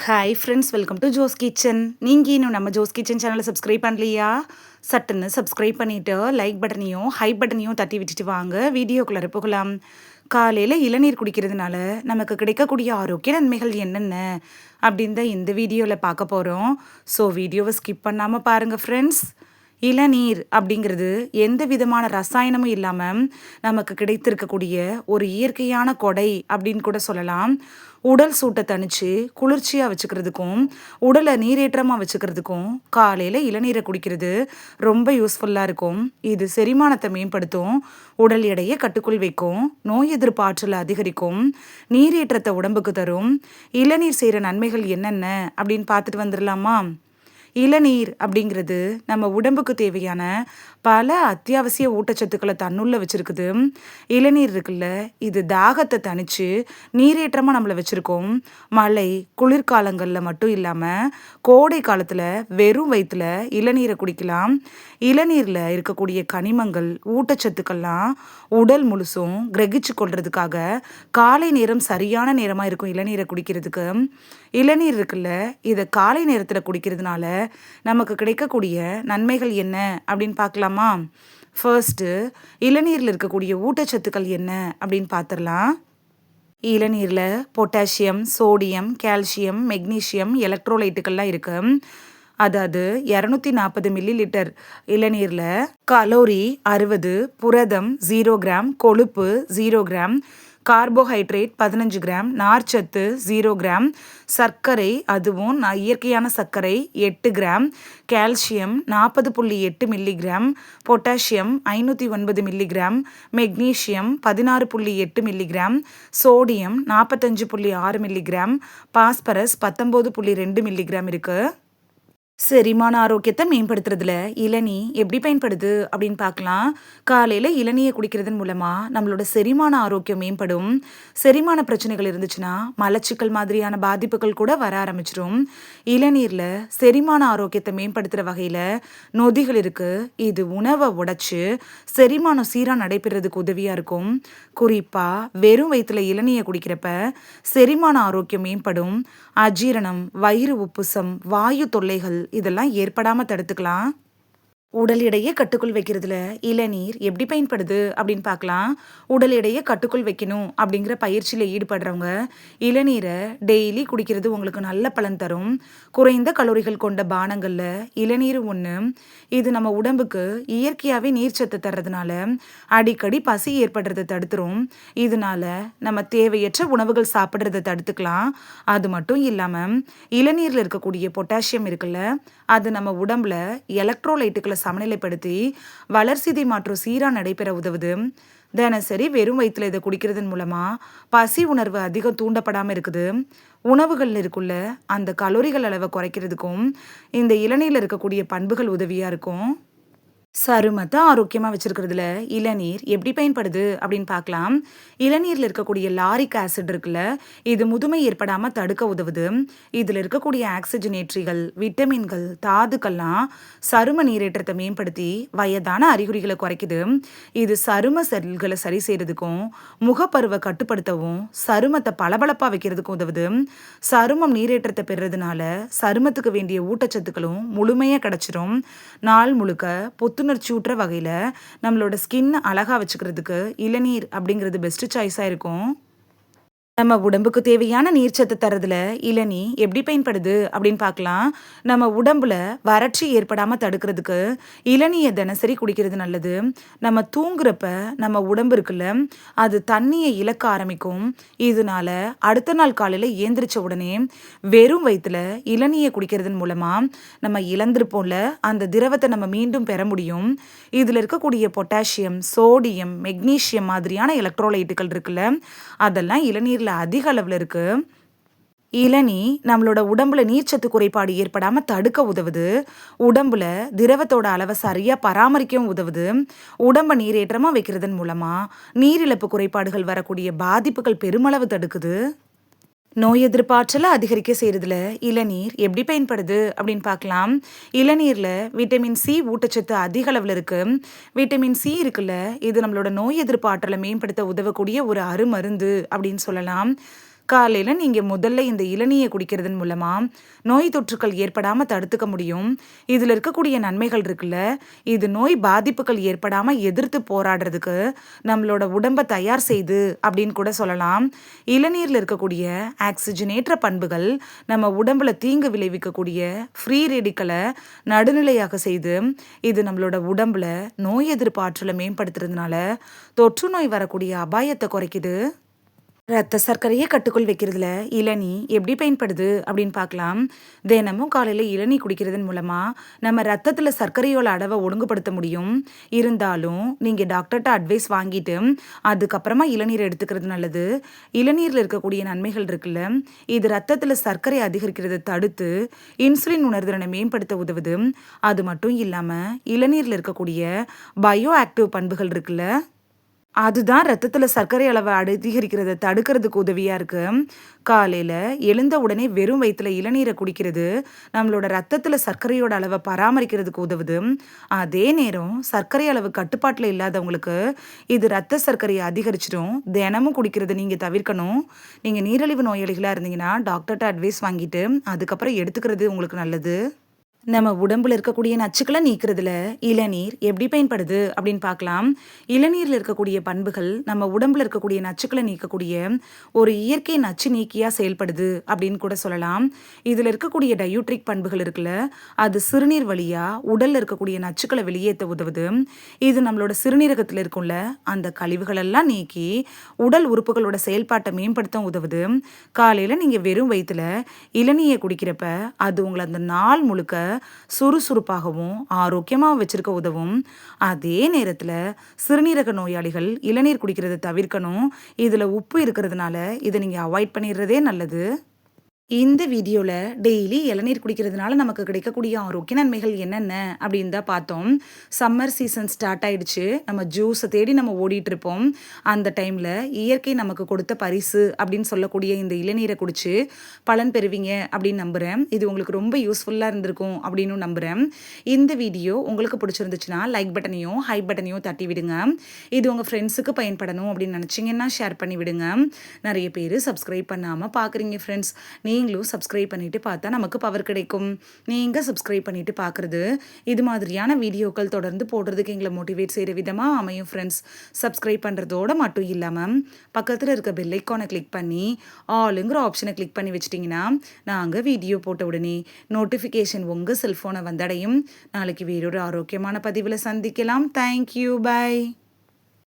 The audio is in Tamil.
Hi friends, welcome to Jo's kitchen. நீங்கள் இன்னும் நம்ம ஜோஸ் கிச்சன் சேனலை சப்ஸ்கிரைப் பண்ணலையா? சட்டுன்னு சப்ஸ்கிரைப் பண்ணிவிட்டு லைக் பட்டனையும் ஹை பட்டனையும் தட்டி விட்டுட்டு வாங்க வீடியோக்குள்ளே போகலாம். காலையில் இளநீர் குடிக்கிறதுனால நமக்கு கிடைக்கக்கூடிய ஆரோக்கிய நன்மைகள் என்னென்ன அப்படின்னு தான் இந்த வீடியோவில் பார்க்க போகிறோம். ஸோ வீடியோவை ஸ்கிப் பண்ணாமல் பாருங்கள் ஃப்ரெண்ட்ஸ். இளநீர் அப்படிங்கிறது எந்த விதமான ரசாயனமும் இல்லாமல் நமக்கு கிடைத்திருக்கக்கூடிய ஒரு இயற்கையான கொடை அப்படின்னு கூட சொல்லலாம். உடல் சூட்டை தணிச்சு குளிர்ச்சியாக வச்சுக்கிறதுக்கும் உடலை நீரேற்றமாக வச்சுக்கிறதுக்கும் காலையில் இளநீரை குடிக்கிறது ரொம்ப யூஸ்ஃபுல்லாக இருக்கும். இது செரிமானத்தை மேம்படுத்தும், உடல் எடையை கட்டுக்குள் வைக்கும், நோய் எதிர்ப்பு ஆற்றலை அதிகரிக்கும், நீரேற்றத்தை உடம்புக்கு தரும். இளநீர் செய்கிற நன்மைகள் என்னென்ன அப்படின்னு பார்த்துட்டு வந்துடலாமா? இளநீர் அப்படிங்கிறது நம்ம உடம்புக்கு தேவையான பல அத்தியாவசிய ஊட்டச்சத்துக்களை தன்னுள்ள வச்சிருக்குது. இளநீர் இருக்குல்ல, இது தாகத்தை தணிச்சு நீரேற்றமாக நம்மளை வச்சுருக்கோம். மழை குளிர்காலங்களில் மட்டும் இல்லாமல் கோடை காலத்தில் வெறும் வயிற்றுல இளநீரை குடிக்கலாம். இளநீரில் இருக்கக்கூடிய கனிமங்கள் ஊட்டச்சத்துக்கள்லாம் உடல் முழுசும் கிரகிச்சு கொள்றதுக்காக காலை நேரம் சரியான நேரமாக இருக்கும் இளநீரை குடிக்கிறதுக்கு. இளநீர் இருக்குல்ல, இதை காலை நேரத்தில் குடிக்கிறதுனால நமக்கு கிடைக்கக்கூடிய நன்மைகள் என்ன அப்படின்னு பார்க்கலாமா? ஃபர்ஸ்ட்டு, இளநீரில் இருக்கக்கூடிய ஊட்டச்சத்துக்கள் என்ன அப்படின்னு பார்த்துடலாம். இளநீரில் பொட்டாசியம், சோடியம், கால்சியம், மெக்னீஷியம், எலக்ட்ரோலைட்டுகள்லாம் இருக்கு. அதாவது 240 மில்லி லிட்டர் இளநீரில் கலோரி 60, புரதம் 0 கிராம், கொழுப்பு 0 கிராம், கார்போஹைட்ரேட் 15 கிராம், நார்ச்சத்து 0 கிராம், சர்க்கரை அதுவும் இயற்கையான சர்க்கரை 8 gram, calcium 40.8 milligram, potassium 509 milligram, magnesium 16.8 milligram, sodium 45.6 milligram, phosphorus 19.2 milligram இருக்குது. செரிமான ஆரோக்கியத்தை மேம்படுத்துறதுல இளநீ எப்படி பயன்படுது அப்படின்னு பார்க்கலாம். காலையில் இளநியை குடிக்கிறதன் மூலமாக நம்மளோட செரிமான ஆரோக்கியம் மேம்படும். செரிமான பிரச்சனைகள் இருந்துச்சுன்னா மலச்சிக்கல் மாதிரியான பாதிப்புகள் கூட வர ஆரம்பிச்சிடும். இளநீரில் செரிமான ஆரோக்கியத்தை மேம்படுத்துகிற வகையில் நொதிகள் இருக்குது. இது உணவை உடைச்சு செரிமானம் சீராக நடைபெறதுக்கு உதவியாக இருக்கும். குறிப்பாக வெறும் வயிற்றுல இளநியை குடிக்கிறப்ப செரிமான ஆரோக்கியம் மேம்படும். அஜீரணம், வயிறு உப்புசம், வாயு தொல்லைகள் இதெல்லாம் ஏற்படாமல் தடுத்துக்கலாம். உடல் எடையை கட்டுக்குள் வைக்கிறதுல இளநீர் எப்படி பயன்படுது அப்படின்னு பார்க்கலாம். உடல் எடையை கட்டுக்குள் வைக்கணும் அப்படிங்கிற பயிற்சியில் ஈடுபடுறவங்க இளநீரை டெய்லி குடிக்கிறது உங்களுக்கு நல்ல பலன் தரும். குறைந்த கலோரிகள் கொண்ட பானங்களில் இளநீர் ஒன்று. இது நம்ம உடம்புக்கு இயற்கையாகவே நீர்ச்சத்து தர்றதுனால அடிக்கடி பசி ஏற்படுறதை தடுத்துரும். இதனால நம்ம தேவையற்ற உணவுகள் சாப்பிட்றதை தடுத்துக்கலாம். அது மட்டும் இல்லாமல் இளநீரில் இருக்கக்கூடிய பொட்டாசியம் இருக்குல்ல, அது நம்ம உடம்புல எலக்ட்ரோலைட்டுகளை சமநிலைப்படுத்தி வளர்சிதை மாற்றம் சீராக நடைபெற உதவுது. தினசரி வெறும் வயிற்றுல இதை குடிக்கிறதன் மூலமாக பசி உணர்வு அதிகம் தூண்டப்படாமல் இருக்குது. உணவுகள் இருக்குள்ள அந்த கலோரிகள் அளவை குறைக்கிறதுக்கும் இந்த இளநீரில் இருக்கக்கூடிய பண்புகள் உதவியாக இருக்கும். சருமத்தை ஆரோக்கியமாக வச்சுருக்கிறதுல இளநீர் எப்படி பயன்படுது அப்படின்னு பார்க்கலாம். இளநீரில் இருக்கக்கூடிய லாரிக் ஆசிட் இருக்குல்ல, இது முதுமை ஏற்படாமல் தடுக்க உதவுது. இதில் இருக்கக்கூடிய ஆக்சிஜனேற்றிகள், விட்டமின்கள், தாதுக்கள்லாம் சரும நீரேற்றத்தை மேம்படுத்தி வயதான அறிகுறிகளை குறைக்குது. இது சரும செல்களை சரி செய்கிறதுக்கும் முகப்பருவை கட்டுப்படுத்தவும் சருமத்தை பளபளப்பாக வைக்கிறதுக்கும் உதவுது. சருமம் நீரேற்றத்தை பெறுறதுனால சருமத்துக்கு வேண்டிய ஊட்டச்சத்துக்களும் முழுமையாக கிடச்சிரும். நாள் முழுக்க புத்துணர்ச்சி ஊட்டுற வகையில் நம்மளோட ஸ்கின் அழகாக வச்சுக்கிறதுக்கு இளநீர் அப்படிங்கிறது பெஸ்ட் சாய்ஸாக இருக்கும். நம்ம உடம்புக்கு தேவையான நீர்ச்சத்து தரதுல இளநீ எப்படி பயன்படுது அப்படின்னு பார்க்கலாம். நம்ம உடம்புல வறட்சி ஏற்படாமல் தடுக்கிறதுக்கு இளநியை தினசரி குடிக்கிறது நல்லது. நம்ம தூங்குறப்ப நம்ம உடம்பு இருக்குல்ல, அது தண்ணியை இழக்க ஆரம்பிக்கும். இதனால அடுத்த நாள் காலையில் ஏந்திரிச்ச உடனே வெறும் வயிற்றுல இளநியை குடிக்கிறதன் மூலமாக நம்ம இழந்திருப்போம்ல அந்த திரவத்தை நம்ம மீண்டும் பெற முடியும். இதில் இருக்கக்கூடிய பொட்டாசியம், சோடியம், மெக்னீஷியம் மாதிரியான எலக்ட்ரோலைட்டுகள் இருக்குல்ல, அதெல்லாம் இளநீர் அதிக அளவில் இருக்கு. இளநீ நம்மளோட உடம்புல நீர்ச்சத்து குறைபாடு ஏற்படாமல் தடுக்க உதவுது. உடம்புல திரவத்தோட அளவை சரியாக பராமரிக்கவும் உதவுது. உடம்பை நீரேற்றமாக வைக்கிறதன் மூலமாக நீரிழப்பு குறைபாடுகள் வரக்கூடிய பாதிப்புகள் பெருமளவு தடுக்குது. நோய் எதிர்ப்பாற்றலை அதிகரிக்க செய்கிறதுல இளநீர் எப்படி பயன்படுது அப்படின்னு பார்க்கலாம். இளநீரில் விட்டமின் சி ஊட்டச்சத்து அதிக அளவில் இருக்குது. விட்டமின் சி இருக்குல்ல, இது நம்மளோட நோய் எதிர்ப்பு ஆற்றலை மேம்படுத்த உதவக்கூடிய ஒரு அருமருந்து அப்படின்னு சொல்லலாம். காலையில் நீங்கள் முதல்ல இந்த இளநீயை குடிக்கிறதன் மூலமாக நோய் தொற்றுக்கள் ஏற்படாமல் தடுத்துக்க முடியும். இதில் இருக்கக்கூடிய நன்மைகள் இருக்குல்ல, இது நோய் பாதிப்புகள் ஏற்படாமல் எதிர்த்து போராடுறதுக்கு நம்மளோட உடம்பை தயார் செய்து அப்படின்னு கூட சொல்லலாம். இளநீரில் இருக்கக்கூடிய ஆக்சிஜனேற்ற பண்புகள் நம்ம உடம்புல தீங்கு விளைவிக்கக்கூடிய ஃப்ரீ ரேடிக்கலை நடுநிலையாக செய்து இது நம்மளோட உடம்புல நோய் எதிர்ப்பு ஆற்றலை மேம்படுத்துறதுனால தொற்று நோய் வரக்கூடிய அபாயத்தை குறைக்குது. ரத்த சர்க்கரையை கட்டுக்குள் வைக்கிறதுல இளநீ எப்படி பயன்படுது அப்படின்னு பார்க்கலாம். தினமும் காலையில் இளநீ குடிக்கிறதன் மூலமாக நம்ம ரத்தத்தில் சர்க்கரையோட அளவை ஒழுங்குபடுத்த முடியும். இருந்தாலும் நீங்கள் டாக்டர்கிட்ட அட்வைஸ் வாங்கிட்டு அதுக்கப்புறமா இளநீர் எடுத்துக்கிறது நல்லது. இளநீரில் இருக்கக்கூடிய நன்மைகள் இருக்குல்ல, இது ரத்தத்தில் சர்க்கரை அதிகரிக்கிறதை தடுத்து இன்சுலின் உணர்திறனை மேம்படுத்த உதவுது. அது மட்டும் இல்லாமல் இளநீரில் இருக்கக்கூடிய பயோ ஆக்டிவ் பண்புகள் இருக்குல்ல, அதுதான் ரத்தத்தில் சர்க்கரை அளவை அதிகரிக்கிறத தடுக்கிறதுக்கு உதவியாக இருக்குது. காலையில் எழுந்த உடனே வெறும் வயிற்றுல இளநீரை குடிக்கிறது நம்மளோட ரத்தத்தில் சர்க்கரையோட அளவை பராமரிக்கிறதுக்கு உதவுது. அதே நேரம் சர்க்கரை அளவு கட்டுப்பாட்டில் இல்லாதவங்களுக்கு இது ரத்த சர்க்கரையை அதிகரிச்சிடும். தினமும் குடிக்கிறத நீங்கள் தவிர்க்கணும். நீங்கள் நீரிழிவு நோயாளிகளாக இருந்தீங்கன்னா டாக்டர்கிட்ட அட்வைஸ் வாங்கிட்டு அதுக்கப்புறம் எடுத்துக்கிறது உங்களுக்கு நல்லது. நம்ம உடம்புல இருக்கக்கூடிய நச்சுக்களை நீக்கிறதுல இளநீர் எப்படி பயன்படுது அப்படின்னு பார்க்கலாம். இளநீரில் இருக்கக்கூடிய பண்புகள் நம்ம உடம்புல இருக்கக்கூடிய நச்சுக்களை நீக்கக்கூடிய ஒரு இயற்கை நச்சு நீக்கியாக செயல்படுது அப்படின்னு கூட சொல்லலாம். இதில் இருக்கக்கூடிய டயூட்ரிக் பண்புகள் இருக்குல்ல, அது சிறுநீர் வழியாக உடலில் இருக்கக்கூடிய நச்சுக்களை வெளியேற்ற உதவுது. இது நம்மளோட சிறுநீரகத்தில் இருக்கும்ல, அந்த கழிவுகளெல்லாம் நீக்கி உடல் உறுப்புகளோட செயல்பாட்டை மேம்படுத்த உதவுது. காலையில் நீங்கள் வெறும் வயிற்றுல இளநீயை குடிக்கிறப்ப அது உங்களை அந்த நாள் முழுக்க சுறுசுறுப்பாகவும் ஆரோக்கியமாக வச்சிருக்க உதவும். அதே நேரத்தில் சிறுநீரக நோயாளிகள் இளநீர் குடிக்கிறத தவிர்க்கணும். இதில் உப்பு இருக்கிறதுனால இதை நீங்கள் அவாய்ட் பண்ணிடுறதே நல்லது. இந்த வீடியோவில் டெய்லி இளநீர் குடிக்கிறதுனால நமக்கு கிடைக்கக்கூடிய ஆரோக்கிய நன்மைகள் என்னென்ன அப்படின்னு தான் பார்த்தோம். சம்மர் சீசன் ஸ்டார்ட் ஆயிடுச்சு. நம்ம ஜூஸை தேடி நம்ம ஓடிட்டு இருப்போம். அந்த டைமில் இயற்கை நமக்கு கொடுத்த பரிசு அப்படின்னு சொல்லக்கூடிய இந்த இளநீரை குடிச்சு பலன் பெறுவீங்க அப்படின்னு நம்புகிறேன். இது உங்களுக்கு ரொம்ப யூஸ்ஃபுல்லாக இருந்திருக்கும் அப்படின்னு நம்புகிறேன். இந்த வீடியோ உங்களுக்கு பிடிச்சிருந்துச்சுன்னா லைக் பட்டனையும் ஹை பட்டனையும் தட்டி விடுங்க. இது உங்கள் ஃப்ரெண்ட்ஸுக்கு பயன்படணும் அப்படின்னு நினச்சிங்கன்னா ஷேர் பண்ணி விடுங்க. நிறைய பேர் சப்ஸ்கிரைப் பண்ணாமல் பார்க்குறீங்க ஃப்ரெண்ட்ஸ். நீங்களும் சப்ஸ்கிரைப் பண்ணிவிட்டு பார்த்தா நமக்கு பவர் கிடைக்கும். நீங்கள் சப்ஸ்கிரைப் பண்ணிவிட்டு பார்க்குறது இது மாதிரியான வீடியோக்கள் தொடர்ந்து போடுறதுக்கு எங்களை மோட்டிவேட் செய்கிற விதமாக அமையும் ஃப்ரெண்ட்ஸ். சப்ஸ்கிரைப் பண்ணுறதோடு மட்டும் இல்லாமல் பக்கத்தில் இருக்க பெல் ஐக்கானை கிளிக் பண்ணி ஆளுங்கிற ஆப்ஷனை கிளிக் பண்ணி வச்சிட்டிங்கன்னா நாங்கள் வீடியோ போட்ட உடனே நோட்டிஃபிகேஷன் உங்கள் செல்ஃபோனை வந்தடையும். நாளைக்கு வேறொரு ஆரோக்கியமான பதிவில் சந்திக்கலாம். Thank you, by.